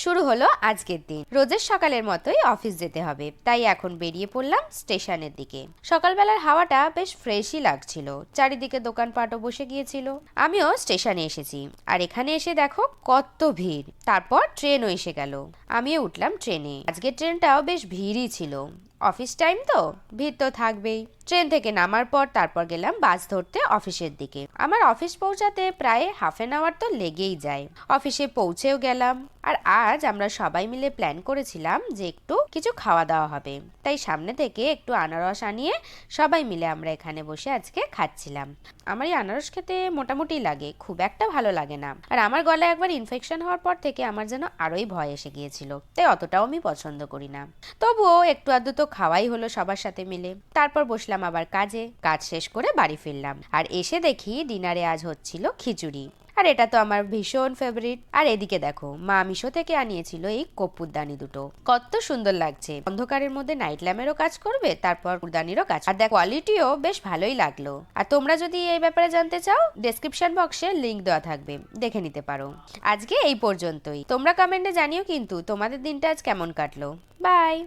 শুরু হলো আজকের দিন। রোজের সকালের মতোই অফিস যেতে হবে, তাই এখন বেরিয়ে পড়লাম স্টেশনের দিকে। সকালবেলার হাওয়াটা বেশ ফ্রেশই লাগছিল, চারিদিকে দোকানপাটও বসে গিয়েছিল। আমিও স্টেশনে এসেছি, আর এখানে এসে দেখো কত ভিড়। তারপর ট্রেনও এসে গেল, আমিও উঠলাম ট্রেনে। আজকের ট্রেনটাও বেশ ভিড়ই ছিল, অফিস টাইম তো ভিড় তো থাকবেই। ট্রেন থেকে নামার পর তারপর গেলাম বাস ধরতে অফিসের দিকে। আমার অফিস পৌঁছাতে প্রায় হাফ এন আওয়ার তো লেগেই যায়। অফিসে পৌঁছেও গেলাম, আর আজ আমরা সবাই মিলে প্ল্যান করেছিলাম যে একটু কিছু খাওয়া দাওয়া হবে, তাই সামনে থেকে একটু আনারস আনিয়ে সবাই মিলে আমরা এখানে বসে আজকে খাচ্ছিলাম। আমার এই আনারস খেতে মোটামুটি লাগে, খুব একটা ভালো লাগে না। আর আমার গলায় একবার ইনফেকশন হওয়ার পর থেকে আমার যেন আরোই ভয় এসে গিয়েছিল, তাই অতটাও আমি পছন্দ করি না। তবুও একটু আধটু তো খাওয়াই হলো সবার সাথে মিলে। তারপর বসলাম আবার কাজে। কাজ শেষ করে বাড়ি ফিরলাম, আর এসে দেখি ডিনারে আজ হচ্ছিল খিচুড়ি। আর এটা তো আমার ভীষণ ফেভারিট। আর এদিকে দেখো, মা মিশো থেকে আনিয়েছিল এই কর্পূরদানি দুটো, কত সুন্দর লাগছে। অন্ধকারের মধ্যে নাইট ল্যাম্পেরও কাজ করবে, তারপর কর্পূরদানিরও কাজ। আর দেখ, কোয়ালিটিও বেশ ভালোই লাগলো। আর তোমরা যদি এই ব্যাপারে জানতে চাও, ডেসক্রিপশন বক্সে লিংক দেওয়া থাকবে, দেখে নিতে পারো। আজকে এই পর্যন্তই। তোমরা কমেন্টে জানিও কিন্তু তোমাদের দিনটা আজ কেমন কাটলো। বাই।